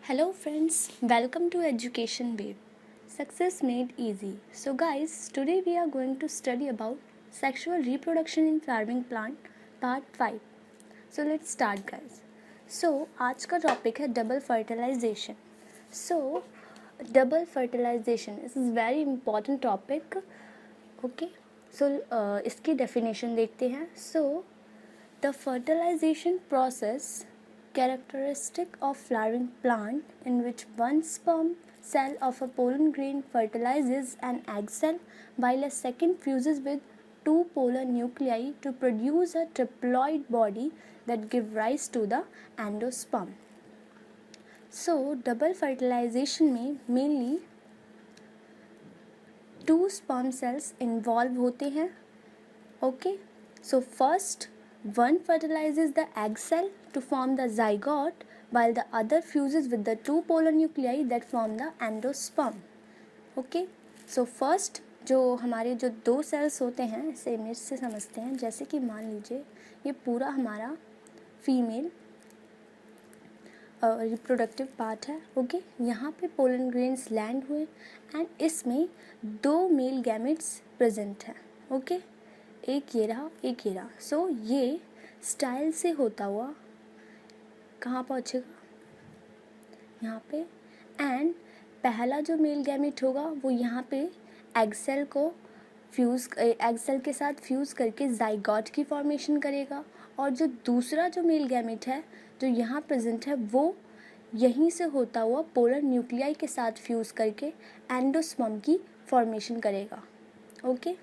Hello friends, welcome to Education Wave. Success made easy. So guys, today we are going to study about sexual reproduction in flowering plant part 5. So let's start guys. So आज का topic है double fertilization. So double fertilization is a very important topic. Okay. So इसकी definition देखते हैं. So the fertilization process characteristic of flowering plant in which one sperm cell of a pollen grain fertilizes an egg cell while a second fuses with two polar nuclei to produce a triploid body that give rise to the endosperm. So double fertilization में mainly two sperm cells involve होते हैं. Okay, so first one fertilizes the egg cell to form the zygote while the other fuses with the two polar nuclei that form the endosperm. Okay, so first जो हमारे जो दो sales होते हैं इसे image से समझते हैं. जैसे कि मान लीजिए ये पूरा हमारा फीमेल रिप्रोडक्टिव पार्ट है. ओके, यहाँ पे पोलन ग्रेन्स लैंड हुए एंड इसमें दो मेल गैमेट्स प्रेजेंट हैं. ओके, एक ये रहा, एक ये रहा. सो ये स्टाइल से होता हुआ कहाँ पहुँचेगा, यहाँ पे. एंड पहला जो मेल गैमेट होगा वो यहाँ पे एग सेल के साथ फ्यूज़ करके जाइगोट की फॉर्मेशन करेगा. और जो दूसरा जो मेल गैमेट है जो यहाँ प्रेजेंट है वो यहीं से होता हुआ पोलर न्यूक्लियाई के साथ फ्यूज़ करके एंडोस्पर्म की फॉर्मेशन करेगा. ओके,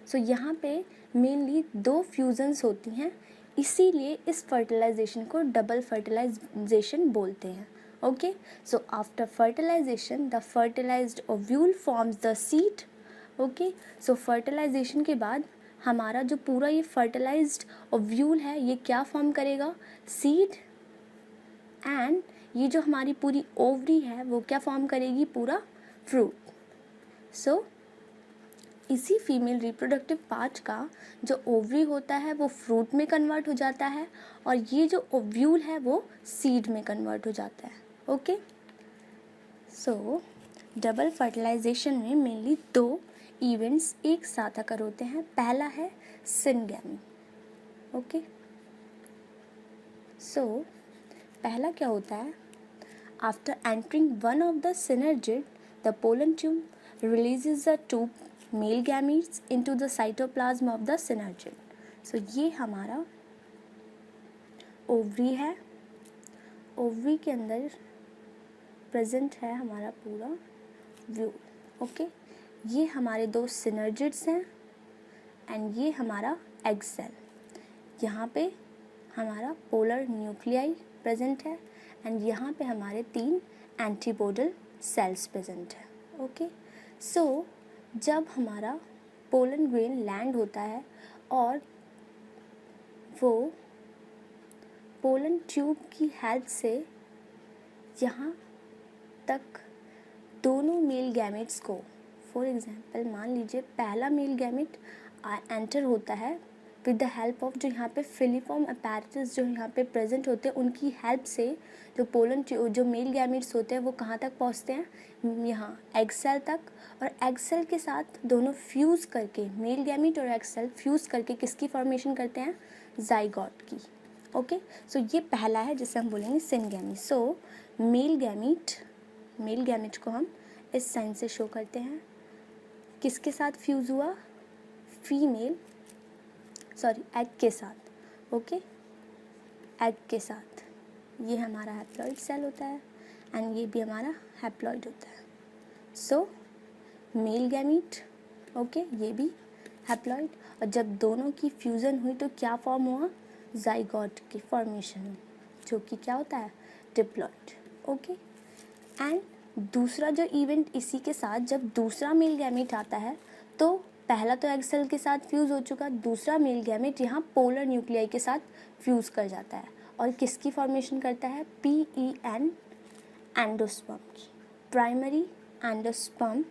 सो यहाँ पे मेनली दो फ्यूजन्स होती हैं, इसीलिए इस फर्टिलाइजेशन को डबल फर्टिलाइजेशन बोलते हैं. Okay, so after fertilization the fertilized ovule forms the seed. Okay, so fertilization के बाद हमारा जो पूरा ये फर्टिलाइज्ड ओव्यूल है ये क्या फॉर्म करेगा, सीड. एंड ये जो हमारी पूरी ओवरी है वो क्या फॉर्म करेगी, पूरा फ्रूट. सो इसी फीमेल रिप्रोडक्टिव पार्ट का जो ओवरी होता है वो फ्रूट में कन्वर्ट हो जाता है और ये जो ओव्यूल है वो सीड में कन्वर्ट हो जाता है. ओके, सो डबल फर्टिलाइजेशन में मेनली दो इवेंट्स एक साथ अकर होते हैं. पहला है सिनगैमी. ओके, सो पहला क्या होता है, after entering one of the synergid the pollen tube releases the two male gametes into the cytoplasm of the synergid. So ये हमारा ओवरी है. ओवरी के अंदर प्रेजेंट है हमारा पूरा व्यू. ओके, ये हमारे दो सिनर्जिड्स हैं एंड ये हमारा एग सेल. यहाँ पे हमारा पोलर न्यूक्लियाई प्रेजेंट है एंड यहाँ पे हमारे तीन एंटीपोडल सेल्स प्रेजेंट है. ओके, सो जब हमारा पोलन ग्रेन लैंड होता है और वो पोलन ट्यूब की हेल्प से यहाँ तक दोनों मेल गैमेट्स को, फॉर एग्जांपल मान लीजिए पहला मेल गैमेट एंटर होता है विद द हेल्प ऑफ जो यहाँ पे फिलीफॉर्म अपैरेटस जो यहाँ पे प्रेजेंट होते हैं उनकी हेल्प से जो मेल गैमेट्स होते हैं वो कहाँ तक पहुँचते हैं, यहाँ एग सेल तक. और एग सेल के साथ दोनों फ्यूज़ करके मेल गैमेट और एग सेल फ्यूज़ करके किसकी फॉर्मेशन करते हैं, जाइगोट की. ओके, सो ये पहला है जिसे हम बोलेंगे सिनगैमी. सो मेल गैमेट को हम इस साइन से शो करते हैं. किसके साथ फ्यूज़ हुआ, एग के साथ. ओके, एग के साथ ये हमारा हैप्लॉइड सेल होता है एंड ये भी हमारा हैप्लॉइड होता है. सो मेल गैमीट, ओके, ये भी हैप्लॉइड. और जब दोनों की फ्यूज़न हुई तो क्या फॉर्म हुआ, जाइगोट की फॉर्मेशन हुई जो कि क्या होता है, डिप्लॉइड. ओके, एंड दूसरा जो इवेंट इसी के साथ जब दूसरा मेल गैमेट आता है तो पहला तो एग सेल के साथ फ्यूज़ हो चुका, दूसरा मेल गैमेट यहाँ पोलर न्यूक्लियाई के साथ फ्यूज़ कर जाता है और किसकी फॉर्मेशन करता है, PEN एंडोस्पर्म की, primary endosperm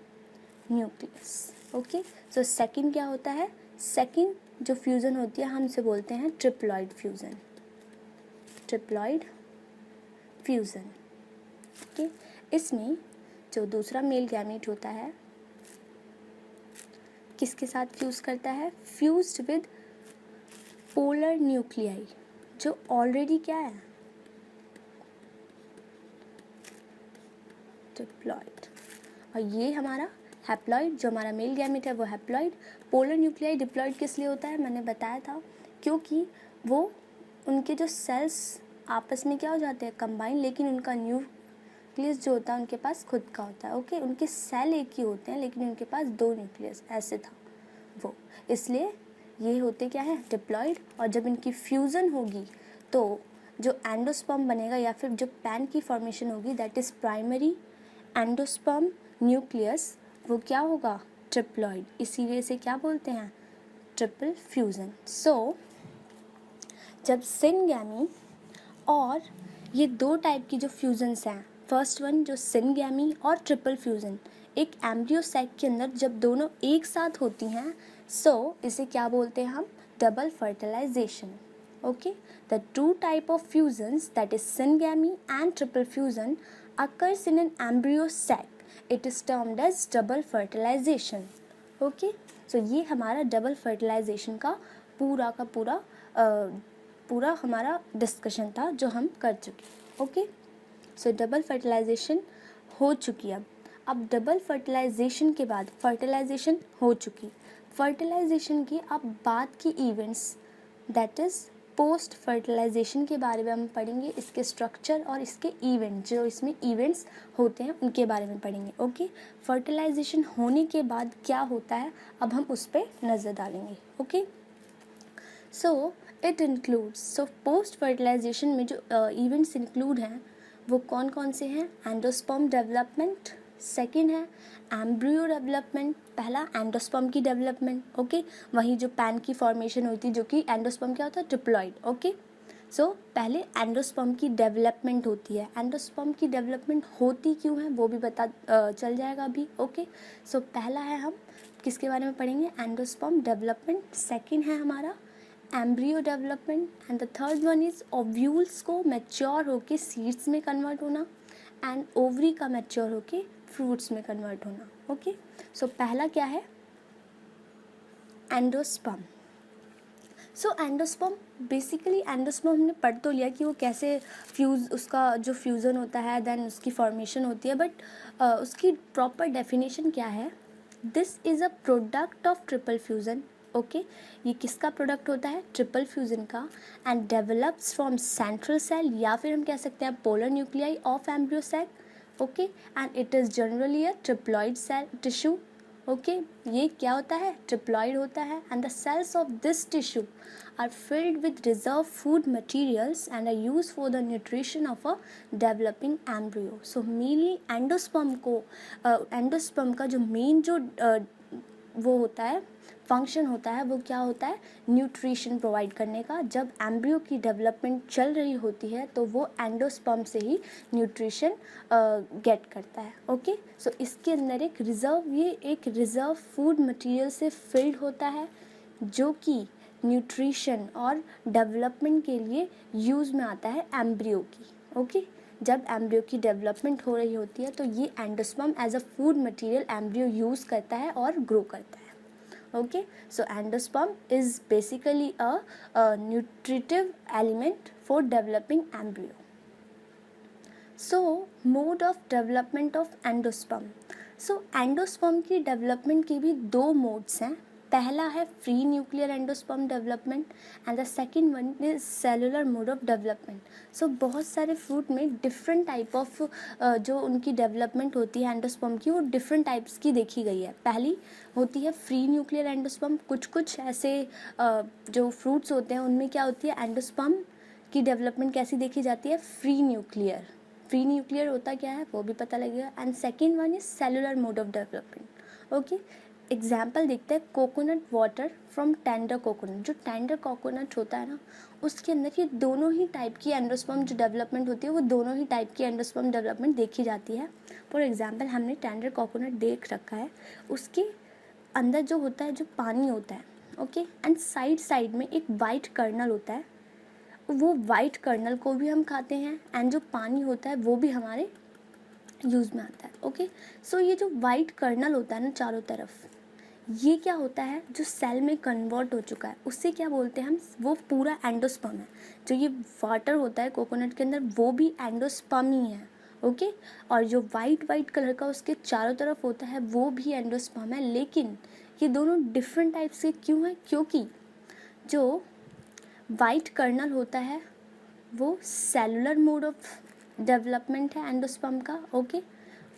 nucleus. Okay, so second क्या होता है, सेकंड जो फ्यूज़न होती है हम इसे बोलते हैं ट्रिप्लॉइड फ्यूज़न. ओके, इसमें जो दूसरा मेल गैमीट होता है किसके साथ फ्यूज़ करता है? फ्यूज्ड विद पोलर न्यूक्लियाई, जो ऑलरेडी क्या है? डिप्लॉयड। और ये हमारा हैप्लॉइड, जो हमारा मेल गैमेट है वो हैप्लॉइड। पोलर न्यूक्लियाई डिप्लॉयड किस लिए होता है? मैंने बताया था, क्योंकि वो उनके जो सेल्स आपस में क्या हो जाते हैं? कंबाइन, लेकिन उनका न्यूक्लियस जो होता है उनके पास खुद का होता है। ओके, उनके सेल एक ही होते हैं लेकिन उनके पास 2 न्यूक्लियस, ऐसे था वो, इसलिए ये होते क्या है? डिप्लॉयड। और जब इनकी फ्यूज़न होगी तो जो एंडोस्पर्म बनेगा या फिर जो पैन की फॉर्मेशन होगी, that is primary endosperm nucleus, वो क्या होगा? ट्रिप्लॉइड। इसीलिए इसे क्या बोलते हैं? Triple fusion. सो जब सिनगैमी और ये 2 टाइप की जो फ्यूज़न्स हैं, फर्स्ट वन जो सिनगैमी और ट्रिपल फ्यूज़न, एक एम्ब्रियो सैक के अंदर जब दोनों एक साथ होती हैं, सो इसे क्या बोलते हैं हम? Double fertilization. Okay, the 2 type of fusions, that is syngamy and triple fusion, occurs in an embryo sac. It is termed as double fertilization. Okay, so ये हमारा डबल फर्टिलाइजेशन का पूरा हमारा डिस्कशन था जो हम कर चुके। ओके, सो डबल फर्टिलाइजेशन हो चुकी। अब डबल फर्टिलाइजेशन के बाद फर्टिलाइजेशन हो चुकी, फर्टिलाइजेशन की अब बाद की events, that is post fertilization के बारे में हम पढ़ेंगे, इसके स्ट्रक्चर और इसके इवेंट, जो इसमें इवेंट्स होते हैं उनके बारे में पढ़ेंगे। ओके, फर्टिलाइजेशन होने के बाद क्या होता है, अब हम उस पर नज़र डालेंगे। Okay, so it includes, so post fertilization में जो इवेंट्स इंक्लूड हैं वो कौन कौन से हैं? एंडोस्पर्म डेवलपमेंट, सेकेंड है एम्ब्रियो डेवलपमेंट, पहला एंडोस्पर्म की डेवलपमेंट। ओके, वहीं जो पैन की फॉर्मेशन होती है, जो कि एंडोस्पर्म क्या होता है? ट्रिप्लॉइड। ओके, सो पहले एंडोस्पर्म की डेवलपमेंट होती है। एंडोस्पर्म की डेवलपमेंट होती क्यों है वो भी चल जाएगा अभी। ओके, सो पहला है, हम किसके बारे में पढ़ेंगे? Endosperm development. सेकेंड है हमारा embryo development, and the third one is ovules को मैच्योर होके सीड्स में कन्वर्ट होना, एंड ओवरी का मैच्योर होके फ्रूट्स में कन्वर्ट होना। ओके, सो पहला क्या है? एंडोस्पर्म। सो एंडोस्पर्म, बेसिकली एंडोस्पर्म हमने पढ़ तो लिया कि वो कैसे उसका जो फ्यूज़न होता है, देन उसकी फॉर्मेशन होती है, बट उसकी प्रॉपर डेफिनेशन क्या है? This is a product of triple fusion. Okay, ये किसका प्रोडक्ट होता है? ट्रिपल फ्यूज़न का, and develops from central cell, या फिर हम कह सकते हैं polar nuclei of embryo sac. Okay, and it is generally a triploid cell tissue. Okay, ये क्या होता है? ट्रिप्लॉइड होता है, and the cells of this tissue are filled with reserve food materials and are use for the nutrition of a developing embryo. So mainly endosperm का जो main जो वो होता है, फंक्शन होता है, वो क्या होता है? न्यूट्रिशन प्रोवाइड करने का। जब एम्ब्रियो की डेवलपमेंट चल रही होती है तो वो एंडोस्पर्म से ही न्यूट्रिशन गेट करता है। ओके, सो इसके अंदर एक रिज़र्व फूड मटेरियल से फिल्ड होता है, जो कि न्यूट्रिशन और डेवलपमेंट के लिए यूज़ में आता है एम्ब्रियो की। ओके, जब एम्ब्रियो की डेवलपमेंट हो रही होती है तो ये endosperm as a food material embryo use करता है और ग्रो करता है। Okay, so endosperm is basically a nutritive element for developing embryo. So mode of development of endosperm. So endosperm की development की भी 2 modes हैं। पहला है free nuclear endosperm development, and the second one is cellular mode of development. So बहुत सारे fruit में different type of जो उनकी डेवलपमेंट होती है एंडोस्पर्म की, वो डिफरेंट टाइप्स की देखी गई है। पहली होती है फ्री न्यूक्लियर एंडोस्पर्म। कुछ ऐसे जो फ्रूट्स होते हैं उनमें क्या होती है? एंडोस्पर्म की डेवलपमेंट कैसी देखी जाती है? फ्री न्यूक्लियर होता क्या है वो भी पता लगेगा। And second one is cellular mode of development. Okay, example देखते हैं, coconut water from tender coconut. जो टेंडर कोकोनट होता है ना, उसके अंदर ये दोनों ही टाइप की एंडोस्पर्म जो डेवलपमेंट होती है, वो दोनों ही टाइप की एंडोस्पर्म डेवलपमेंट देखी जाती है। फॉर एग्जाम्पल हमने टेंडर कोकोनट देख रखा है, उसके अंदर जो होता है, जो पानी होता है, ओके, एंड साइड में एक वाइट कर्नल होता है, वो वाइट कर्नल को भी हम खाते हैं, एंड जो पानी होता है वो भी हमारे यूज़ में आता है। ओके, सो ये जो वाइट कर्नल होता है ना चारों तरफ, ये क्या होता है, जो सेल में कन्वर्ट हो चुका है उससे क्या बोलते हैं हम, वो पूरा एंडोस्पर्म है। जो ये वाटर होता है कोकोनट के अंदर वो भी एंडोस्पर्म ही है। ओके, और जो वाइट वाइट कलर का उसके चारों तरफ होता है वो भी एंडोस्पर्म है। लेकिन ये दोनों डिफरेंट टाइप्स के क्यों हैं, क्योंकि जो वाइट कर्नल होता है वो सेलुलर मोड ऑफ डेवलपमेंट है एंडोस्पर्म का। ओके,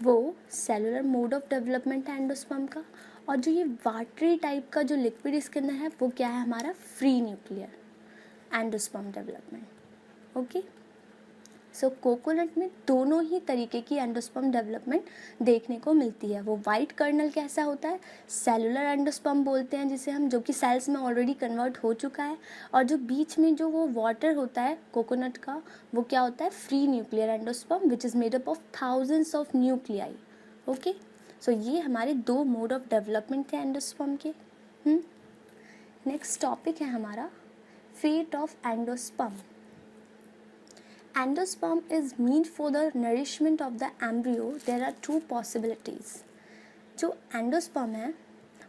वो सेलुलर मोड ऑफ डेवलपमेंट है एंडोस्पर्म का। और जो ये वाटरी टाइप का जो लिक्विड इसके अंदर है वो क्या है, हमारा free nuclear endosperm development. Okay, सो कोकोनट में दोनों ही तरीके की एंडोस्पर्म डेवलपमेंट देखने को मिलती है। वो वाइट कर्नल कैसा होता है, सेलुलर एंडोस्पर्म बोलते हैं जिसे हम, जो कि सेल्स में ऑलरेडी कन्वर्ट हो चुका है। और जो बीच में जो वो वाटर होता है कोकोनट का, वो क्या होता है, free nuclear endosperm which is made up of thousands of nuclei. Okay, so ये हमारे दो मोड ऑफ डेवलपमेंट थे एंडोस्पर्म के। नेक्स्ट टॉपिक है हमारा fate of endosperm. Endosperm is meant for the nourishment of the embryo. There are two possibilities. जो endosperm है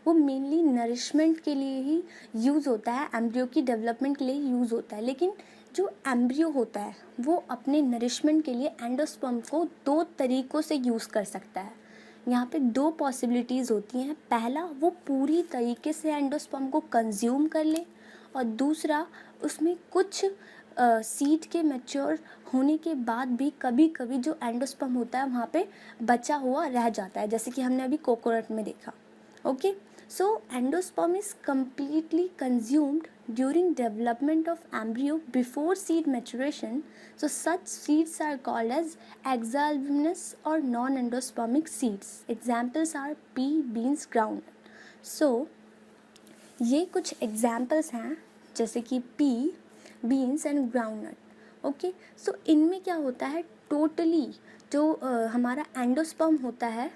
वो मेनली नरिशमेंट के लिए ही यूज़ होता है, एम्ब्रियो की डेवलपमेंट के लिए यूज़ होता है। लेकिन जो एम्ब्रियो होता है वो अपने नरिशमेंट के लिए एंडोस्पर्म को दो तरीक़ों से यूज़ कर सकता है। यहाँ पे दो पॉसिबिलिटीज़ होती हैं। पहला, वो पूरी तरीके से एंडोस्पर्म को कंज्यूम कर ले, और दूसरा, उसमें कुछ सीड के मैच्योर होने के बाद भी कभी कभी जो एंडोस्पर्म होता है वहाँ पे बचा हुआ रह जाता है, जैसे कि हमने अभी कोकोनट में देखा। Okay, so endosperm is completely consumed during development of embryo before seed maturation. So such seeds are called as exalbuminous और non endospermic seeds. Examples are pea, beans, groundnut. So ये कुछ एग्जाम्पल्स हैं जैसे कि pea, beans and groundnut. Okay, so इनमें क्या होता है, टोटली जो हमारा एंडोस्पर्म होता है,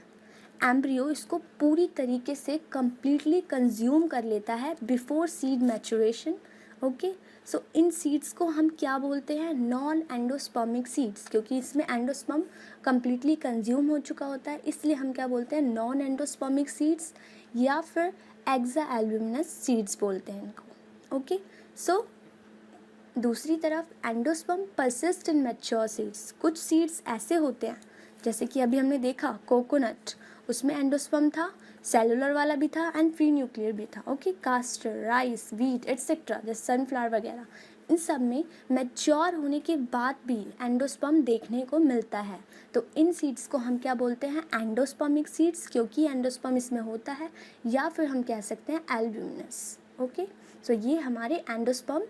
एम्ब्रियो इसको पूरी तरीके से कम्प्लीटली कंज्यूम कर लेता है बिफोर सीड मैच्योरेशन। ओके, सो इन सीड्स को हम क्या बोलते हैं, नॉन एंडोस्पर्मिक सीड्स, क्योंकि इसमें एंडोस्पर्म कम्प्लीटली कंज्यूम हो चुका होता है, इसलिए हम क्या बोलते हैं, नॉन एंडोस्पर्मिक सीड्स या फिर एक्साएल्बुमिनस सीड्स बोलते हैं इनको। ओके, सो दूसरी तरफ endosperm persist in mature seeds. कुछ सीड्स ऐसे होते हैं जैसे कि अभी हमने देखा कोकोनट, उसमें एंडोस्पर्म था, सेलुलर वाला भी था एंड फ्री न्यूक्लियर भी था। Okay, castor, rice, wheat etcetera, जैसे सनफ्लावर वगैरह, इन सब में मैच्योर होने के बाद भी एंडोस्पर्म देखने को मिलता है। तो इन सीड्स को हम क्या बोलते हैं, एंडोस्पर्मिक सीड्स, क्योंकि एंडोस्पर्म इसमें होता है, या फिर हम कह सकते हैं एल्ब्यूमिनस। ओके, सो ये हमारे एंडोस्पर्म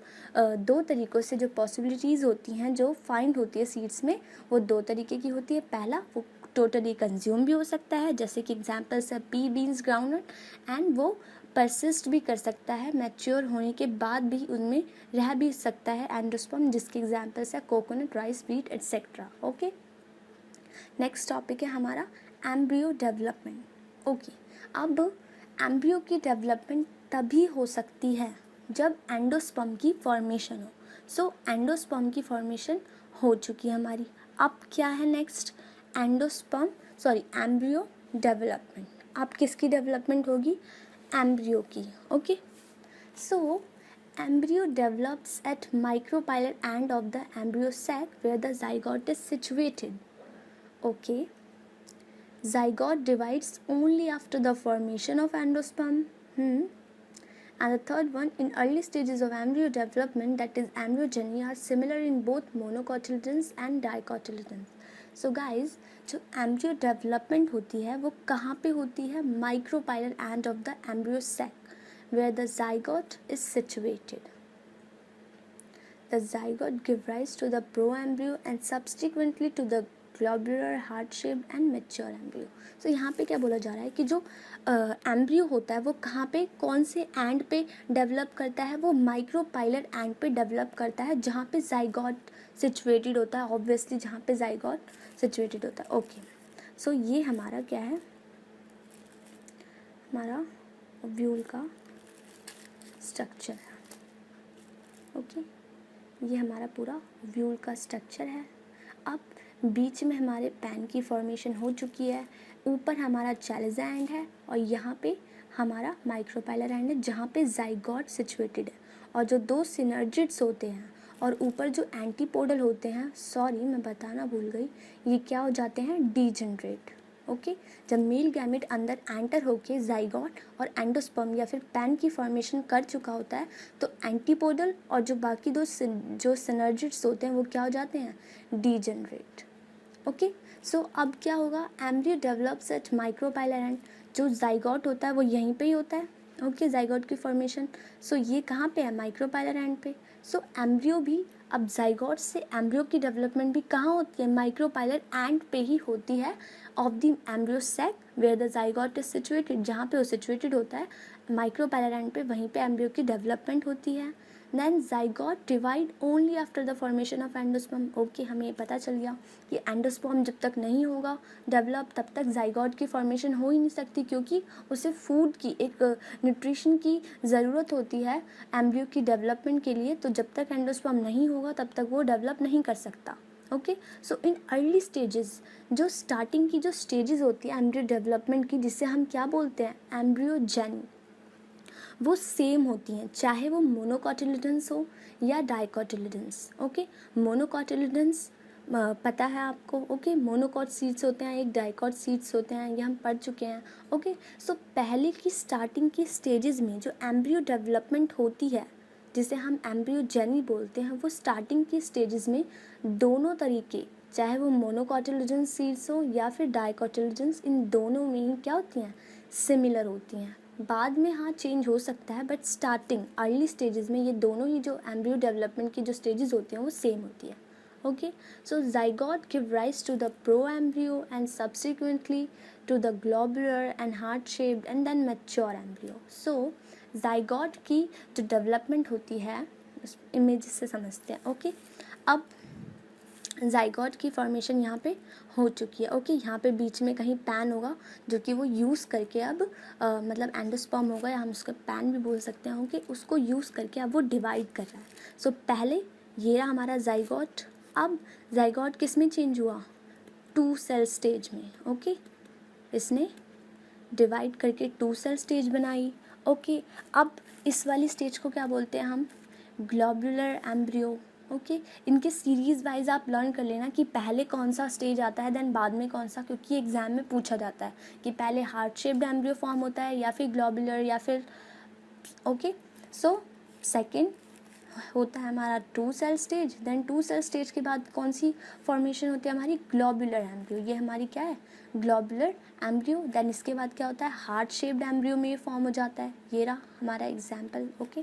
दो तरीक़ों से जो पॉसिबिलिटीज़ होती हैं जो फाइंड होती है सीड्स में, वो दो तरीके की होती है। पहला, वो टोटली कंज्यूम भी हो सकता है, जैसे कि एग्जांपल्स है पी, बीन्स, ग्राउंडनट, एंड वो परसिस्ट भी कर सकता है, मैच्योर होने के बाद भी उनमें रह भी सकता है एंडोस्पर्म, जिसके एग्जांपल्स है coconut, rice, wheat etcetera. Okay, next topic है हमारा एम्ब्रियो डेवलपमेंट। ओके, अब एम्ब्रियो की डेवलपमेंट तभी हो सकती है जब एंडोस्पर्म की फॉर्मेशन हो। सो एंडोस्पर्म की फॉर्मेशन हो चुकी है हमारी। अब क्या है नेक्स्ट, एम्ब्रियो डेवलपमेंट। अब किसकी डेवलपमेंट होगी, एम्ब्रियो की। Okay, so embryo develops at micropylar end of the embryo sac where the zygote is situated. Okay, zygote divides only after the formation of endosperm. And the third one, in early stages of embryo development, that is embryogeny, are similar in both monocotyledons and dicotyledons. So guys, जो embryo development होती है वो कहाँ पे होती है, micropylar end of the embryo sac where the zygote is situated. The zygote gives rise to the proembryo and subsequently to the globular heart-shaped and mature embryo. So यहाँ पे क्या बोला जा रहा है कि जो एम्ब्रियो होता है वो कहाँ पे, कौन से एंड पे डेवलप करता है, वो माइक्रोपाइलर एंड पे डेवलप करता है जहाँ पे जाइगोट सिचुएटेड होता है, ऑब्वियसली जहाँ पे जाइगोट सिचुएटेड होता है। ओके, सो ये हमारा क्या है, हमारा ओव्यूल का स्ट्रक्चर है। ओके, ये हमारा पूरा ओव्यूल का स्ट्रक्चर है। अब बीच में हमारे पैन की फॉर्मेशन हो चुकी है, ऊपर हमारा चैलिज़ा एंड है और यहाँ पे हमारा माइक्रोपाइलर एंड है जहाँ पे जाइगोट सिचुएटेड है। और जो दो सिनर्जिड्स होते हैं और ऊपर जो एंटीपोडल होते हैं, सॉरी मैं बताना भूल गई, ये क्या हो जाते हैं, डीजनरेट। ओके, जब मेल गैमेट अंदर एंटर होके जाइगोट और एंडोस्पर्म या फिर पैन की फॉर्मेशन कर चुका होता है तो एंटीपोडल और जो बाकी दो जो सिनर्जिड्स होते हैं वो क्या हो जाते हैं, डीजनरेट। ओके, सो अब क्या होगा, embryo develops at micropylar end, जो जाइगोट होता है वो यहीं पे ही होता है। ओके, जाइगोट की फॉर्मेशन, सो ये कहाँ पे है, माइक्रोपाइलर एंड पे। सो एम्ब्रियो भी, अब जाइगोट से एम्ब्रियो की डेवलपमेंट भी कहाँ होती है, माइक्रोपाइलर एंड पे ही होती है of the embryo sac where the zygote is situated, जहाँ पे वो सिचुएटेड होता है माइक्रोपाइलर एंड पे, वहीं पे एम्ब्रियो की डेवलपमेंट होती है। Then zygote divide only after the formation of endosperm. Okay, हमें ये पता चल गया कि एंडोस्पर्म जब तक नहीं होगा डेवलप तब तक जाइगोट की फॉर्मेशन हो ही नहीं सकती, क्योंकि उसे फूड की, एक न्यूट्रिशन की ज़रूरत होती है एम्ब्रियो की डेवलपमेंट के लिए। तो जब तक एंडोस्पर्म नहीं होगा तब तक वो डेवलप नहीं कर सकता। Okay, so in early stages, जो स्टार्टिंग की जो स्टेजेस होती है एम्ब्रियो डेवलपमेंट की, जिसे हम क्या बोलते हैं, एम्ब्रियोजेनी, वो सेम होती हैं, चाहे वो मोनोकोटिलिडन्स हो या डाइकोटिलिडन्स। ओके, मोनोकोटिलिडन्स पता है आपको। ओके, मोनोकॉट सीड्स होते हैं, एक डाइकॉट सीड्स होते हैं, ये हम पढ़ चुके हैं। ओके, सो पहले की स्टार्टिंग की स्टेजेस में जो एम्ब्रियो डेवलपमेंट होती है, जिसे हम एम्ब्रियोजेनी बोलते हैं, वो स्टार्टिंग की स्टेजेस में दोनों तरीके, चाहे वो मोनोकोटिलिडन्स सीड्स हो या फिर डाइकोटिलिडन्स, इन दोनों में ही क्या होती हैं, सिमिलर होती हैं। बाद में हाँ चेंज हो सकता है, बट स्टार्टिंग अर्ली स्टेजेस में ये दोनों ही जो एम्ब्रियो डेवलपमेंट की जो स्टेजेस होती हैं वो सेम होती है। Okay, so zygote give rise to the pro-embryo and subsequently to the globular and heart-shaped and then mature embryo. So zygote की जो डेवलपमेंट होती है इमेज से समझते हैं। ओके, अब जाइगोट की फॉर्मेशन यहाँ पे हो चुकी है। ओके, यहाँ पे बीच में कहीं पैन होगा जो कि वो यूज़ करके अब मतलब एंडोस्पर्म होगा, या हम उसका पैन भी बोल सकते हैं। ओके, उसको यूज़ करके अब वो डिवाइड कर रहा है। सो पहले ये रहा हमारा जाइगोट। अब जाइगोट किस में चेंज हुआ, 2 सेल स्टेज में। ओके, इसने डिवाइड करके 2 सेल स्टेज बनाई। ओके, अब इस वाली स्टेज को क्या बोलते हैं हम, ग्लोबुलर एम्ब्रियो। ओके, इनके सीरीज़ वाइज आप लर्न कर लेना कि पहले कौन सा स्टेज आता है देन बाद में कौन सा, क्योंकि एग्जाम में पूछा जाता है कि पहले हार्ट शेप्ड एम्ब्रियो फॉर्म होता है या फिर ग्लोबुलर या फिर। ओके, सो सेकेंड होता है हमारा 2 cell stage, then 2 cell stage के बाद कौन सी फॉर्मेशन होती है हमारी, ग्लोबुलर एम्ब्रियो। ये हमारी क्या है, ग्लोबुलर एम्ब्रियो। देन इसके बाद क्या होता है, हार्ट शेप्ड एम्ब्रियो में ये फॉर्म हो जाता है। ये रहा हमारा एग्जाम्पल। ओके,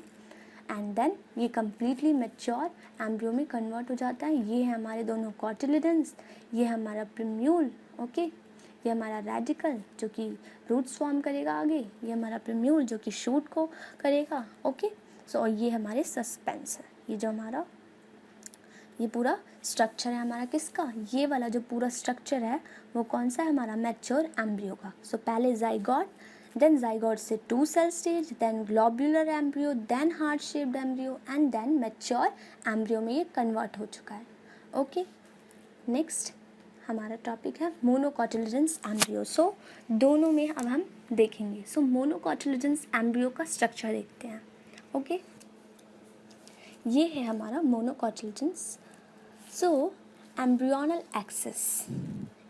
एंड देन ये कम्प्लीटली मैच्योर एम्ब्रियो में कन्वर्ट हो जाता है। ये है हमारे दोनों कॉटिलिडन्स, ये है हमारा प्रिम्यूल। ओके, ये हमारा रेडिकल जो कि रूट्स फॉर्म करेगा आगे, ये हमारा प्रिम्यूल जो कि शूट को करेगा। ओके, सो ये हमारे सस्पेंस है, ये जो हमारा ये पूरा स्ट्रक्चर है हमारा किसका, ये वाला जो पूरा स्ट्रक्चर है वो कौन सा है हमारा, मैच्योर एम्ब्रियो का। सो पहले जाइगोट, देन जाइगोट से 2 cell stage, then globular embryo, then heart shaped embryo and then mature embryo में ये कन्वर्ट हो चुका है। ओके, नेक्स्ट हमारा टॉपिक है मोनोकोटिलिडन्स एम्ब्रियो। सो दोनों में अब हम देखेंगे। सो मोनोकोटिलिडन्स एम्ब्रियो का स्ट्रक्चर देखते हैं। ओके, ये है हमारा मोनोकोटिलिडन्स। सो embryonal axis,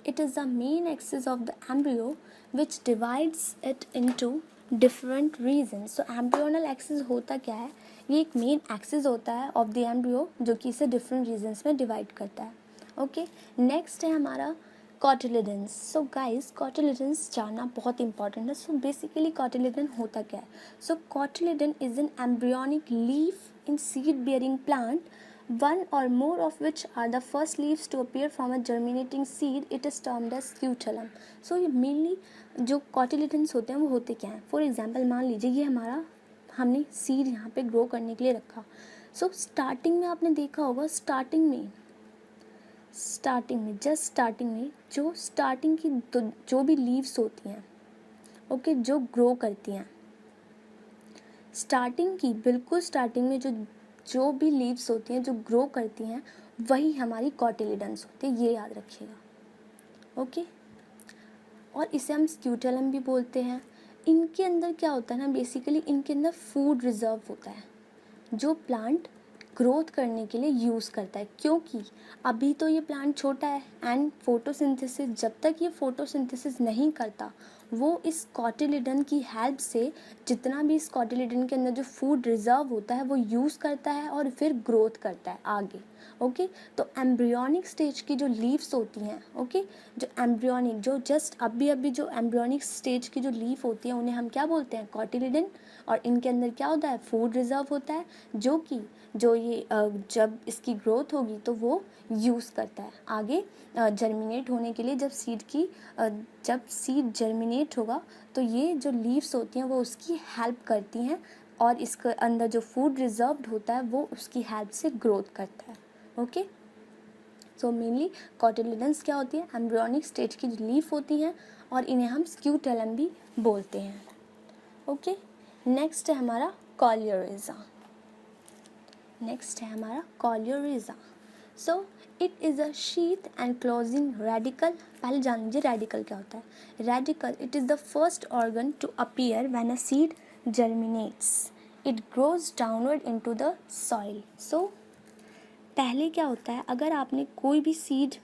it is the main axis of the embryo which divides it into different regions. So embryonal axis होता क्या है, ये एक मेन एक्सिस होता है ऑफ द एम्ब्रियो जो कि इसे डिफरेंट रीजन्स में डिवाइड करता है। ओके, नेक्स्ट है हमारा कॉटिलिडन्स। सो गाइस, कॉटिलिडन्स जानना बहुत इंपॉर्टेंट है। सो बेसिकली कॉटिलिडन होता क्या है, so cotyledon is an embryonic leaf in seed bearing plant, one or more of which are the first leaves to appear from a germinating seed. It is termed as scutellum. So ये mainly जो cotyledons होते हैं वो होते क्या हैं, for example मान लीजिए ये हमारा हमने सीड यहाँ पे ग्रो करने के लिए रखा। सो स्टार्टिंग में आपने देखा होगा, स्टार्टिंग में जस्ट स्टार्टिंग में जो स्टार्टिंग की जो भी लीव्स होती हैं, ओके, जो ग्रो करती हैं, स्टार्टिंग की बिल्कुल स्टार्टिंग में जो भी लीव्स होती हैं जो ग्रो करती हैं, वही हमारी कॉटिलिडन्स होते हैं, ये याद रखिएगा। ओके, और इसे हम स्क्यूटेलम भी बोलते हैं। इनके अंदर क्या होता है ना, बेसिकली इनके अंदर फूड रिजर्व होता है जो प्लांट ग्रोथ करने के लिए यूज़ करता है, क्योंकि अभी तो ये प्लांट छोटा है एंड फोटोसिंथेसिस, जब तक ये फोटोसिंथेसिस नहीं करता वो इस कॉटिलिडन की हेल्प से जितना भी इस कॉटिलिडन के अंदर जो फूड रिजर्व होता है वो यूज़ करता है और फिर ग्रोथ करता है आगे। ओके, तो एम्ब्रियोनिक स्टेज की जो लीव्स होती हैं, ओके, जो एम्ब्रियोनिक, जो जस्ट अभी जो एम्ब्रियोनिक स्टेज की जो लीफ होती है उन्हें हम क्या बोलते हैं, कॉटिलिडन। और इनके अंदर क्या होता है, फूड रिजर्व होता है जो ये जब इसकी ग्रोथ होगी तो वो यूज़ करता है आगे जर्मिनेट होने के लिए। जब सीड जर्मिनेट होगा तो ये जो लीव्स होती हैं वो उसकी हेल्प करती हैं और इसके अंदर जो फूड रिजर्व्ड होता है वो उसकी हेल्प से ग्रोथ करता है। ओके, सो मेनली कॉटिलिडन्स क्या होती है, एम्ब्रियोनिक स्टेज की जो लीफ होती हैं और इन्हें हम स्क्यूटेलम भी बोलते हैं। ओके, नेक्स्ट है हमारा coleorhiza. So it is a sheath enclosing radicle. पहले जान लीजिए रेडिकल क्या होता है। Radicle, it is the first organ to appear when a seed germinates, it grows downward into the soil. So पहले क्या होता है, अगर आपने कोई भी सीड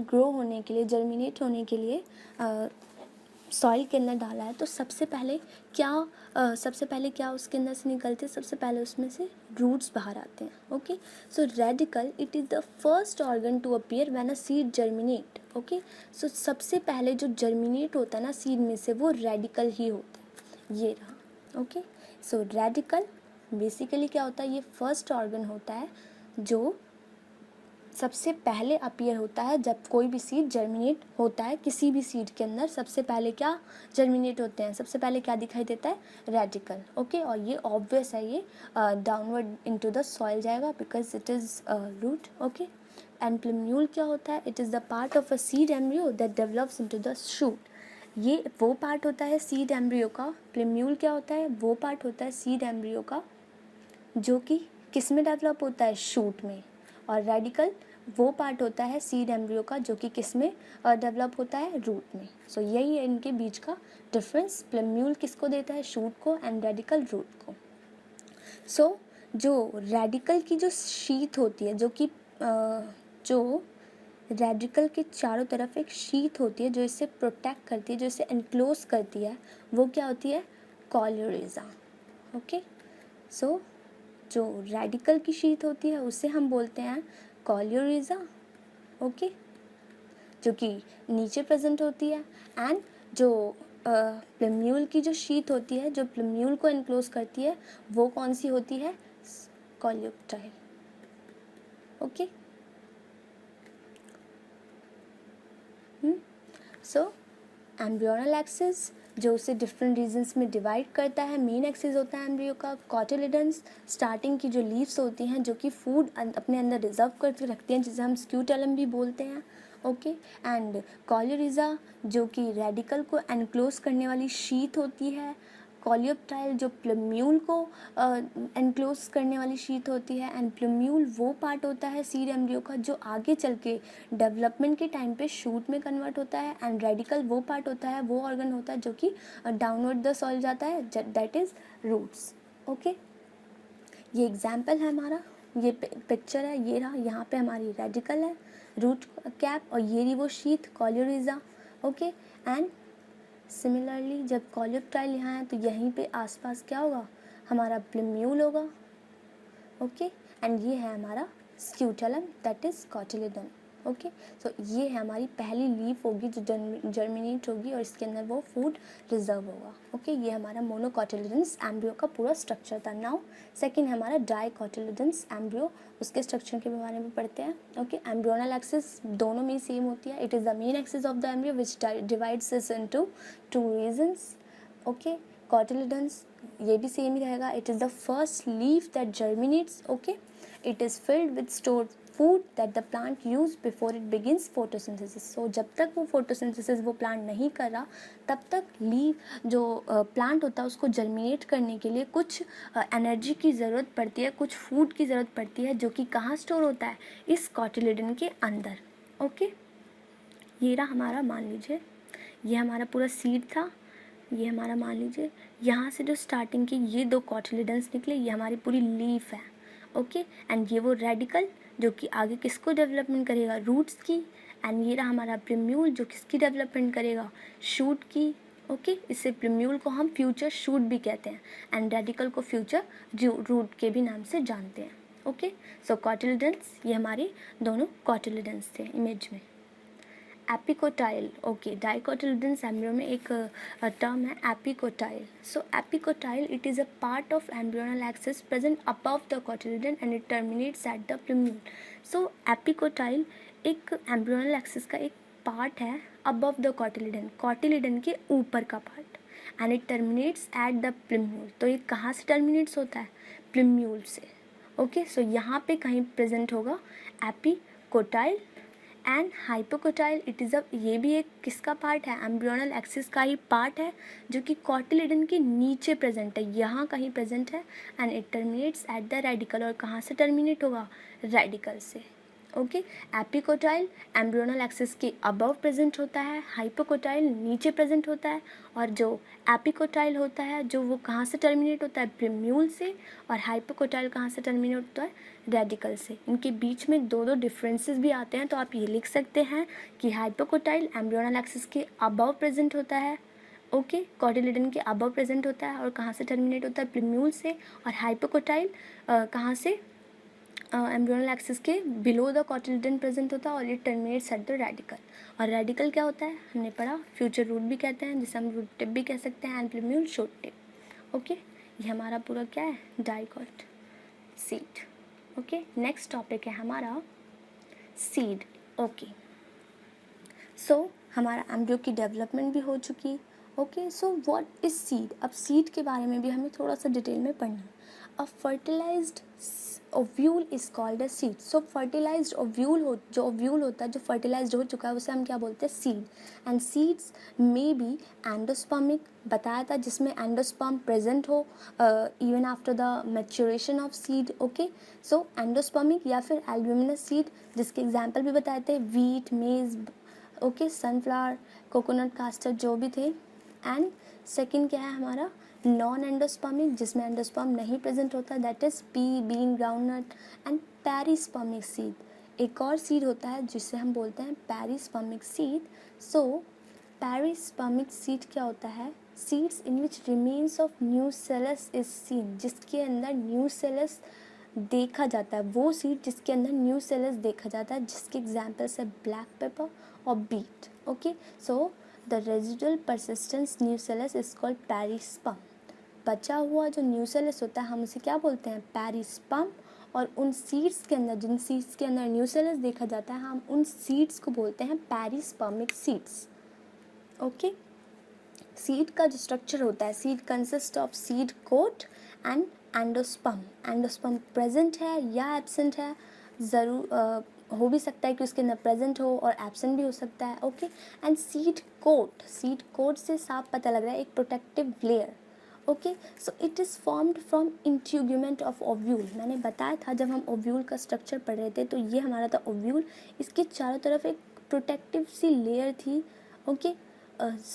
ग्रो होने के लिए, जर्मिनेट होने के लिए सॉइल के अंदर डाला है तो सबसे पहले क्या उसके अंदर से निकलते हैं, सबसे पहले उसमें से रूट्स बाहर आते हैं। Okay, so radicle, it is the first organ to appear when a seed germinate. Okay, so सबसे पहले जो जर्मिनेट होता है ना सीड में से वो रेडिकल ही होता है, ये रहा। ओके, सो रेडिकल बेसिकली क्या होता है, ये फर्स्ट ऑर्गन होता है जो सबसे पहले अपीयर होता है जब कोई भी सीड जर्मिनेट होता है। किसी भी सीड के अंदर सबसे पहले क्या जर्मिनेट होते हैं, सबसे पहले क्या दिखाई देता है, रेडिकल। ओके, और ये ऑब्वियस है, ये डाउनवर्ड इनटू द सॉइल जाएगा because it is root. Okay, and plumule क्या होता है, it is the part of a seed embryo that develops into the shoot. ये वो पार्ट होता है सीड एम्ब्रियो का। प्लम्यूल क्या होता है, वो पार्ट होता है सीड एम्ब्रियो का जो कि किस में डेवलप होता है, शूट में। और रेडिकल वो पार्ट होता है सीड एम्ब्रियो का जो कि किस में डेवलप होता है, रूट में। सो यही है इनके बीच का डिफरेंस। प्लम्यूल किसको देता है, शूट को, एंड रेडिकल रूट को। सो जो रेडिकल की जो शीथ होती है, जो रेडिकल के चारों तरफ एक शीथ होती है जो इसे प्रोटेक्ट करती है, जो इसे एनक्लोज करती है, वो क्या होती है, कॉलियोरिज़ा। ओके, सो जो रेडिकल की शीट होती है उसे हम बोलते हैं कॉलियोरिज़ा। ओके, जो कि नीचे प्रेजेंट होती है। एंड जो प्लम्यूल की जो शीट होती है, जो प्लम्यूल को एनक्लोज करती है, वो कौन सी होती है, कॉलियोप्टाइल। ओके, सो एम्ब्रियोनल एक्सिस जो उसे डिफरेंट रीजन्स में डिवाइड करता है। मेन एक्सिस होता है एम्ब्रियो का कॉटिलिडन्स, स्टार्टिंग की जो लीव्स होती हैं जो कि फूड अपने अंदर रिजर्व करके रखती हैं, जिसे हम स्क्यूटेलम भी बोलते हैं। ओके, एंड कॉलियोरिज़ा जो कि रेडिकल को एनक्लोज करने वाली शीथ होती है। कॉलियोप्टाइल जो प्लम्यूल को एनक्लोज करने वाली शीट होती है। एंड प्लम्यूल वो पार्ट होता है सीड एम्ब्रियो का जो आगे चल के डेवलपमेंट के टाइम पे शूट में कन्वर्ट होता है। एंड रेडिकल वो पार्ट होता है, वो ऑर्गन होता है जो कि डाउनवर्ड द सॉइल जाता है, दैट इज़ रूट्स। ओके, ये एग्जाम्पल है हमारा, ये पिक्चर है, ये रहा, यहाँ पे हमारी रेडिकल है, रूट कैप, और ये रही वो शीथ कॉलियोरिज़ा। ओके, एंड सिमिलरली जब कॉलियोप्टाइल यहाँ है तो यहीं पे आसपास क्या होगा, हमारा प्लम्यूल होगा। ओके, एंड ये है हमारा scutellum that is cotyledon. Okay, so ये है हमारी पहली लीफ होगी जो जर्मिनेट होगी और इसके अंदर वो फूड रिजर्व होगा। ओके, ये हमारा मोनोकॉटिलिडन्स एम्ब्रियो का पूरा स्ट्रक्चर था। नाउ सेकंड है हमारा डाइकॉटिलिडन्स एम्ब्रियो, उसके स्ट्रक्चर के बारे में पढ़ते हैं। ओके, एम्ब्रियोनल एक्सिस दोनों में सेम होती है। It is the main axis of the embryo which divides this into two regions. Okay, cotyledons ये भी सेम ही रहेगा। It is the first leaf that germinates. Okay, it is filled with stored food that the plant use before it begins photosynthesis. So जब तक वो photosynthesis वो plant नहीं कर रहा, तब तक लीव जो प्लांट होता है उसको जर्मिनेट करने के लिए कुछ एनर्जी की ज़रूरत पड़ती है, कुछ फूड की ज़रूरत पड़ती है, जो कि कहाँ स्टोर होता है, इस कॉटिलिडन के अंदर। ओके, ये रहा हमारा, मान लीजिए ये हमारा पूरा सीड था, ये हमारा मान लीजिए यहाँ से जो स्टार्टिंग की ये 2 कॉटिलिडन्स निकले, ये हमारी पूरी लीफ है। ओके, एंड ये वो रेडिकल जो कि आगे किसको डेवलपमेंट करेगा, रूट्स की। एंड ये रहा हमारा प्रिम्यूल जो किसकी डेवलपमेंट करेगा, शूट की। ओके, इससे प्रिम्यूल को हम फ्यूचर शूट भी कहते हैं, एंड रेडिकल को फ्यूचर रूट के भी नाम से जानते हैं। ओके, सो कॉटिलिडन्स, ये हमारे दोनों कॉटिलिडन्स थे इमेज में। एपिकोटाइल, ओके, डाइकोटिलिडन्स एम्ब्रियो में एक टर्म है epicotyl. So epicotyl, it is a part of embryonal axis present above the cotyledon and it terminates at the plumule. So epicotyl एक एम्ब्रियोनल एक्सिस का एक पार्ट है above the cotyledon, cotyledon के ऊपर का part, and it terminates at the plumule. तो ये कहाँ से टर्मिनेट्स होता है, प्लूम्यूल से। ओके, सो यहाँ पे कहीं प्रेजेंट होगा epicotyl and hypocotyl. It is अ, ये भी एक किसका पार्ट है, एम्ब्रियोनल एक्सिस का ही पार्ट है, जो कि कॉटिलिडन के नीचे प्रेजेंट है, यहाँ कहीं प्रेजेंट है, and it terminates at the radical. और कहाँ से टर्मिनेट होगा, रेडिकल से। ओके, एपिकोटाइल एम्ब्रियोनल एक्सिस के अबव प्रेजेंट होता है, हाइपोकोटाइल नीचे प्रेजेंट होता है, और जो एपिकोटाइल होता है जो वो कहाँ से टर्मिनेट होता है, प्रिम्यूल से, और हाइपोकोटाइल कहाँ से टर्मिनेट होता है, रेडिकल से। इनके बीच में 2 डिफरेंसेस भी आते हैं, तो आप ये लिख सकते हैं कि हाइपोकोटाइल एम्ब्रियोनल एक्सिस के अबव प्रेजेंट होता है, ओके, कॉटिलिडन के अबव प्रेजेंट होता है, और कहाँ से टर्मिनेट होता है, प्रिम्यूल से, और हाइपोकोटाइल कहाँ से, एम्ब्रियोनल एक्सिस के बिलो द कॉटिलिडन प्रेजेंट होता है, और it terminates at the radical. और रेडिकल क्या होता है, हमने पढ़ा, फ्यूचर रूट भी कहते हैं, जिसे हम रूट टिप भी कह सकते हैं, एंड प्रिम्यूल शॉर्ट टिप। ओके, ये हमारा पूरा क्या है, dicot seed. Okay, next topic है हमारा सीड। ओके, सो हमारा एम्ब्रियो की डेवलपमेंट भी हो चुकी। Okay, so what is seed. अब सीड के बारे में भी हमें थोड़ा सा डिटेल में पढ़ना है। A fertilised ovule is called a seed. So fertilised ovule जो ओव्यूल होता है, जो फर्टिलाइज्ड हो चुका है, उसे हम क्या बोलते हैं, seed. And seeds may be endospermic, बताया था, जिसमें एंडोस्पर्म प्रेजेंट हो even after the maturation of seed. Okay, so endospermic या फिर एल्ब्यूमिनस सीड, जिसके एग्जाम्पल भी बताए थे, वीट, मेज, ओके, सनफ्लावर, कोकोनट, कास्टर, जो भी थे। एंड सेकंड क्या है हमारा, नॉन एंडोस्पर्मिक, जिसमें एंडोस्पर्म नहीं प्रेजेंट होता, that is pea, bean, groundnut, and perispermic seed. एक और सीड होता है जिसे हम बोलते हैं perispermic seed. So perispermic seed क्या होता है, seeds in which remains of nucellus is seen, जिसके अंदर न्यूसेलस देखा जाता है, वो सीड जिसके अंदर न्यूसेलस देखा जाता है, जिसके एग्जाम्पल्स है ब्लैक पेपर और beet. Okay, so the residual persistence nucellus is called perisperm. बचा हुआ जो न्यूसेलस होता है हम उसे क्या बोलते हैं, पेरिस्पर्म। और उन सीड्स के अंदर, जिन सीड्स के अंदर न्यूसेलस देखा जाता है, हम उन सीड्स को बोलते हैं पेरिस्पर्मिक सीड्स। ओके, सीड का जो स्ट्रक्चर होता है, seed consist of seed coat and endosperm. Endosperm present है या एब्सेंट है, ज़रूर हो भी सकता है कि उसके अंदर प्रेजेंट हो और एब्सेंट भी हो सकता है। ओके, एंड सीड कोट से साफ पता लग रहा है, एक protective layer. Okay, so it is formed from integument of ovule. मैंने बताया था जब हम ओव्यूल का स्ट्रक्चर पढ़ रहे थे, तो ये हमारा था ओव्यूल, इसके चारों तरफ एक प्रोटेक्टिव सी लेयर थी। ओके,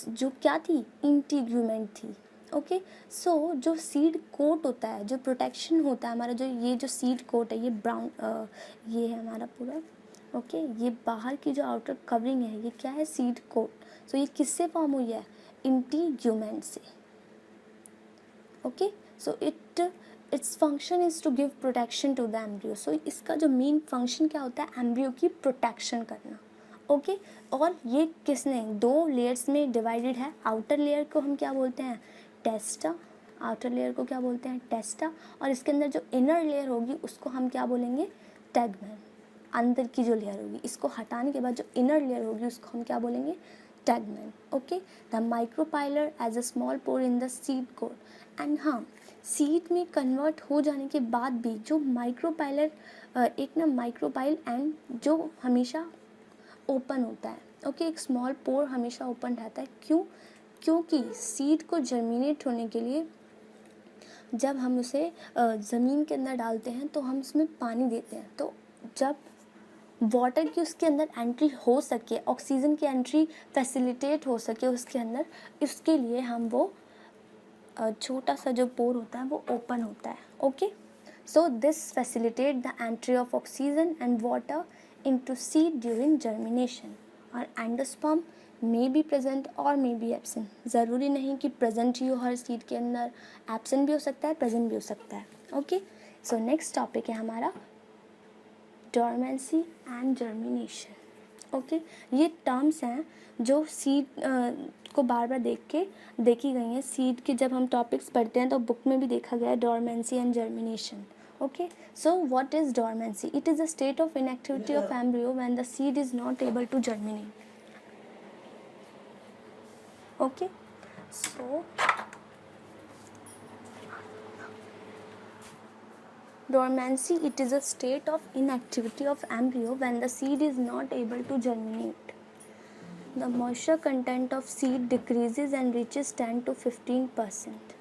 जो क्या थी, इंटीग्यूमेंट थी। ओके, सो जो सीड कोट होता है, जो प्रोटेक्शन होता है हमारा, जो ये जो सीड कोट है, ये ब्राउन, ये है हमारा पूरा। ओके, ये बाहर की जो आउटर कवरिंग है, ये क्या है, सीड कोट। सो ये किससे फॉर्म हुई है, इंटीग्यूमेंट से। Okay, so its function is to give protection to the embryo. So इसका जो मेन फंक्शन क्या होता है, एम्ब्रियो की प्रोटेक्शन करना। ओके, और ये किसने 2 लेयर्स में डिवाइडेड है। आउटर लेयर को हम क्या बोलते हैं, टेस्टा। आउटर लेयर को क्या बोलते हैं, टेस्टा। और इसके अंदर जो इनर लेयर होगी उसको हम क्या बोलेंगे, टेगमेन। अंदर की जो लेयर होगी, इसको हटाने के बाद जो इनर लेयर होगी उसको हम क्या बोलेंगे, tegmen. Okay, the micropylar as a small pore in the seed coat. And हाँ, सीड में कन्वर्ट हो जाने के बाद भी जो माइक्रोपाइल एंड जो हमेशा ओपन होता है, ओके, एक स्मॉल पोर हमेशा ओपन रहता है। क्यों? क्योंकि सीड को जर्मिनेट होने के लिए जब हम उसे ज़मीन के अंदर डालते हैं तो हम उसमें पानी देते हैं, तो जब वाटर की उसके अंदर एंट्री हो सके, ऑक्सीजन की एंट्री फैसिलिटेट हो सके उसके अंदर, इसके लिए हम वो छोटा सा जो पोर होता है वो ओपन होता है। Okay, so this facilitate the entry of oxygen and water into seed during germination. और एंडोस्पर्म मे बी प्रेजेंट और मे बी एब्सेंट, ज़रूरी नहीं कि प्रेजेंट ही हो हर सीड के अंदर, एब्सेंट भी हो सकता है, प्रेजेंट भी हो सकता है। ओके, सो नेक्स्ट टॉपिक है हमारा डॉर्मेंसी एंड जर्मिनेशन। ओके, ये टर्म्स हैं जो सीड को बार बार देखी गई हैं। सीड के जब हम टॉपिक्स पढ़ते हैं तो बुक में भी देखा गया है dormancy and germination. Okay, so what is dormancy? It is a state of inactivity of embryo when the seed is not able to germinate. Okay, so dormancy, it is a state of inactivity of embryo when the seed is not able to germinate. The moisture content of seed decreases and reaches 10 to 15%.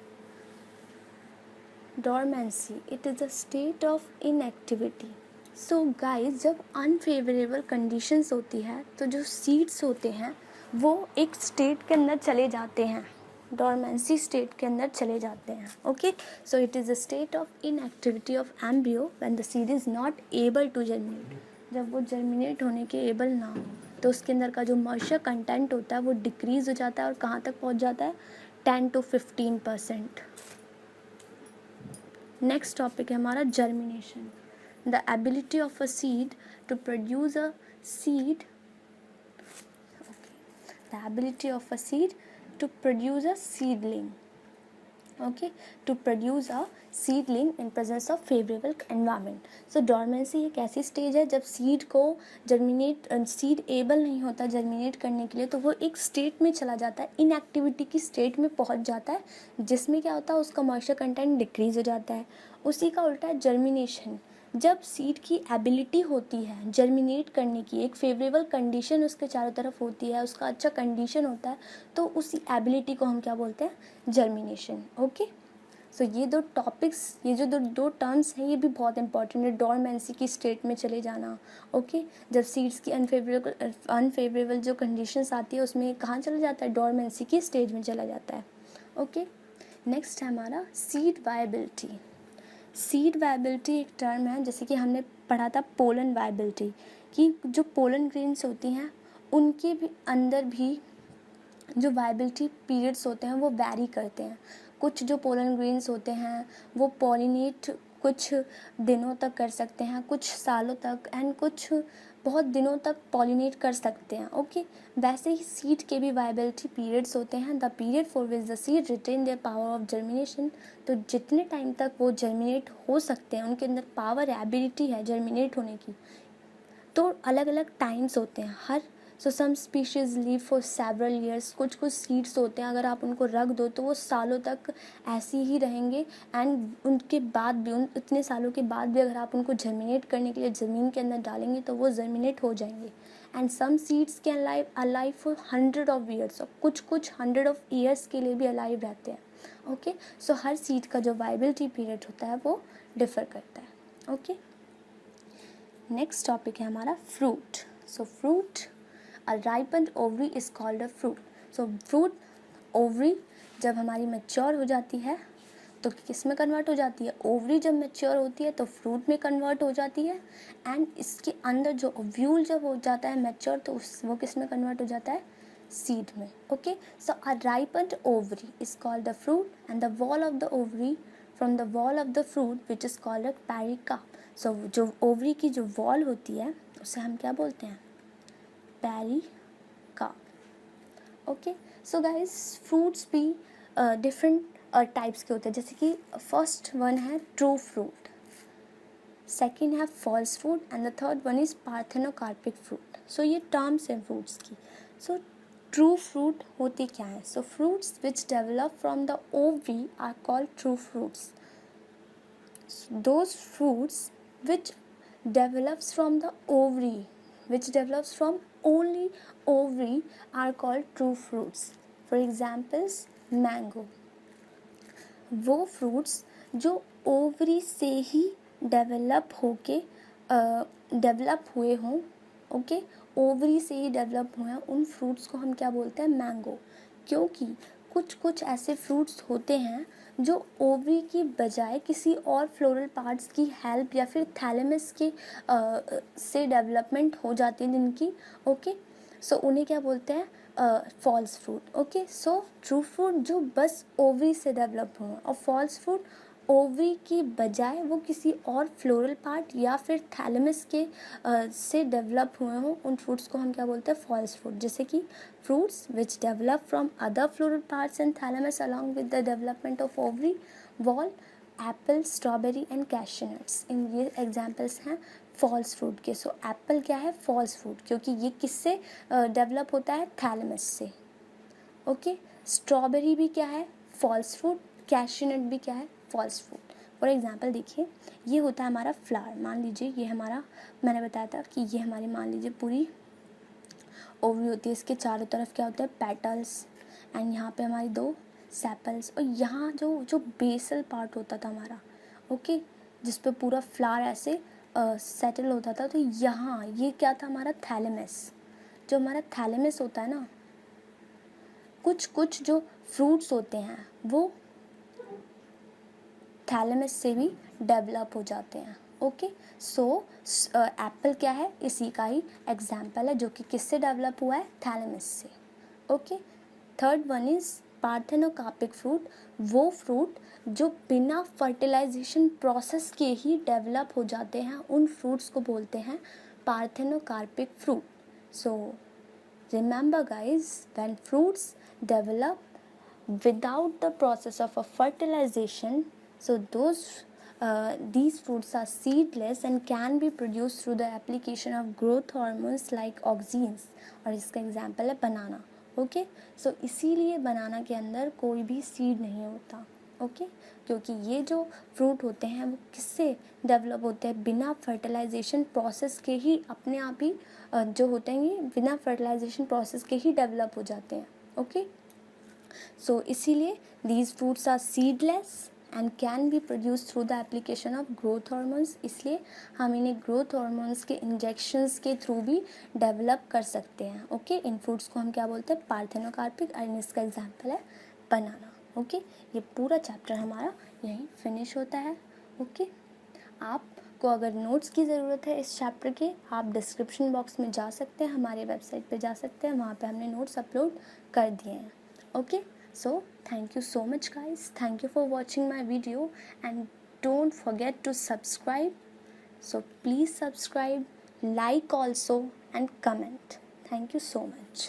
Dormancy, it is a state of inactivity. So guys, जब unfavorable conditions होती है तो जो seeds होते हैं वो एक state के अंदर चले जाते हैं, डॉर्मेंसी स्टेट के अंदर चले जाते हैं। Okay, so it is a state of inactivity of embryo when the seed is not able to germinate. जब वो जर्मिनेट होने के एबल ना हो तो उसके अंदर का जो मॉइस्चर कंटेंट होता है वो डिक्रीज हो जाता है और कहाँ तक पहुँच जाता है? 10 to 15%। नेक्स्ट टॉपिक है हमारा germination. The ability of a seed to produce a seed, the ability of a seed to produce a seedling. Okay, to produce a seedling in presence of favorable environment. So dormancy एक ऐसी stage है जब seed को seed able नहीं होता germinate करने के लिए, तो वो एक स्टेट में चला जाता है, इनएक्टिविटी की स्टेट में पहुंच जाता है, जिसमें क्या होता है उसका मॉइस्चर कंटेंट डिक्रीज हो जाता है। उसी का उल्टा है जर्मिनेशन। जब सीड की एबिलिटी होती है जर्मिनेट करने की, एक फेवरेबल कंडीशन उसके चारों तरफ होती है, उसका अच्छा कंडीशन होता है, तो उसी एबिलिटी को हम क्या बोलते हैं? जर्मिनेशन। ओके, सो ये दो टॉपिक्स, ये जो दो टर्म्स हैं ये भी बहुत इंपॉर्टेंट है। डॉर्मेंसी की स्टेट में चले जाना, ओके, जब सीड्स की अनफेवरेबल जो कंडीशंस आती है उसमें कहाँ चला जाता है? डॉर्मेंसी की स्टेज में चला जाता है। ओके, नेक्स्ट है हमारा सीड वायबिलिटी। सीड वायबिलिटी एक टर्म है, जैसे कि हमने पढ़ा था पोलन वायबिलिटी, कि जो पोलन ग्रेन्स होती हैं उनके भी अंदर भी जो वायबिलिटी पीरियड्स होते हैं वो वैरी करते हैं। कुछ जो पोलन ग्रेन्स होते हैं वो पॉलिनेट कुछ दिनों तक कर सकते हैं, कुछ सालों तक, एंड कुछ बहुत दिनों तक पॉलिनेट कर सकते हैं। ओके, वैसे ही सीड के भी वायबिलिटी पीरियड्स होते हैं। The period for which the seed retain their power of germination, तो जितने टाइम तक वो जर्मिनेट हो सकते हैं, उनके अंदर पावर है, एबिलिटी है जर्मिनेट होने की, तो अलग अलग टाइम्स होते हैं हर। So some species live for several years, कुछ सीड्स होते हैं अगर आप उनको रख दो तो वो सालों तक ऐसे ही रहेंगे, एंड उनके बाद भी, उन इतने सालों के बाद भी अगर आप उनको जर्मिनेट करने के लिए ज़मीन के अंदर डालेंगे तो वो जर्मिनेट हो जाएंगे। And some seeds can alive for 100 of years, और कुछ 100 of years के लिए भी अलाइव रहते हैं। ओके, सो हर सीड का जो वायबिलिटी पीरियड होता है वो डिफ़र करता है। ओके, नेक्स्ट टॉपिक है हमारा fruit. So fruit, a ripened ovary is called a fruit. So fruit ovary जब हमारी मैच्योर हो जाती है तो किस में कन्वर्ट हो जाती है? ओवरी जब मैच्योर होती है तो फ्रूट में कन्वर्ट हो जाती है, एंड इसके अंदर जो ओव्यूल जब हो जाता है मैच्योर तो वो किस में कन्वर्ट हो जाता है? सीड में। Okay, so a ripened ovary is called the fruit, and the wall of the ovary from the wall of the fruit which is called a pericarp. So जो ओवरी की जो वॉल होती है उसे हम क्या बोलते हैं? Pericarp. Okay, so guys fruits भी डिफरेंट टाइप्स के होते हैं, जैसे कि फर्स्ट वन है ट्रू फ्रूट, सेकेंड है false fruit, and the third one is parthenocarpic fruit. So ये टर्म्स हैं फ्रूट्स की। सो ट्रू फ्रूट होती क्या है? So fruits which develop from the ovary are called true fruits, those fruits which develops from the ovary, which develops from only ovary, are called true fruits. For examples, mango. वो fruits जो ovary से ही develop होके develop हुए हों, okay, ovary से ही develop हुए हैं, उन फ्रूट्स को हम क्या बोलते हैं? मैंगो. क्योंकि कुछ कुछ ऐसे फ्रूट्स होते हैं जो ओवरी की बजाय किसी और फ्लोरल पार्ट्स की हेल्प या फिर थैलेमस के से डेवलपमेंट हो जाती है जिनकी, ओके, सो उन्हें क्या बोलते हैं? False fruit. Okay, so true fruit जो बस ओवरी से डेवलप हुए, और फॉल्स फ्रूट ओवरी की बजाय वो किसी और फ्लोरल पार्ट या फिर थैलेमस के से डेवलप हुए हों, उन फ्रूट्स को हम क्या बोलते हैं? False fruit. जैसे कि fruits which develop from other floral parts and thalamus along with the development of ovary wall, apple, strawberry and cashew nuts. इन ये एग्जाम्पल्स हैं फॉल्स फ्रूट के. सो एप्पल क्या है? फॉल्स फ्रूट, क्योंकि ये किससे डेवलप होता है? थैलेमस से. ओके, स्ट्रॉबेरी भी क्या है? False fruit. कैश्यू नट भी क्या है? False fruit. फॉर एग्जाम्पल देखिए, ये होता है हमारा फ्लावर. मान लीजिए ये हमारा, मैंने बताया था कि ये हमारी, मान लीजिए पूरी ओवरी होती है, इसके चारों तरफ क्या होता है? पेटल्स. एंड यहाँ पे हमारी 2 सेपल्स, और यहाँ जो जो बेसल पार्ट होता था हमारा, ओके, जिस पे पूरा फ्लावर ऐसे सेटल होता था, तो यहाँ ये क्या था? हमारा थैलेमस. जो हमारा थैलेमस होता है ना, कुछ कुछ जो फ्रूट्स होते हैं वो थैलेमस से भी डेवलप हो जाते हैं. ओके, सो एप्पल क्या है? इसी का ही एग्जाम्पल है, जो कि किससे डेवलप हुआ है? थैलेमस से. Okay, third one is parthenocarpic fruit. वो फ्रूट जो बिना फर्टिलाइजेशन प्रोसेस के ही डेवलप हो जाते हैं, उन फ्रूट्स को बोलते हैं parthenocarpic fruit. So remember guys, when fruits develop without the process of a fertilization, so these fruits are seedless and can be produced through the application of growth hormones like auxins. और इसका example है बनाना. Okay, so इसीलिए बनाना के अंदर कोई भी seed नहीं होता. ओके, क्योंकि ये जो फ्रूट होते हैं वो किससे डेवलप होते हैं? बिना फर्टिलाइजेशन प्रोसेस के ही, अपने आप ही जो होते हैं ये बिना फर्टिलाइजेशन प्रोसेस के ही डेवलप हो जाते हैं. ओके, सो इसीलिए these fruits are seedless and can be produce through the application of growth hormones. इसलिए हम इन्हें ग्रोथ हार्मोन्स के इंजेक्शंस के थ्रू भी डेवलप कर सकते हैं. ओके, इन फ्रूट्स को हम क्या बोलते हैं? पार्थेनोकार्पिक. और इसका एग्जाम्पल है बनाना. ओके, ये पूरा चैप्टर हमारा यहीं फिनिश होता है. ओके, आपको अगर नोट्स की ज़रूरत है इस चैप्टर के, आप डिस्क्रिप्शन बॉक्स में जा सकते हैं, हमारे वेबसाइट पे जा सकते हैं, वहाँ पे हमने नोट्स अपलोड कर दिए हैं. Okay, so thank you so much guys, thank you for watching my video, and don't forget to subscribe. So please subscribe, like also, and comment. Thank you so much.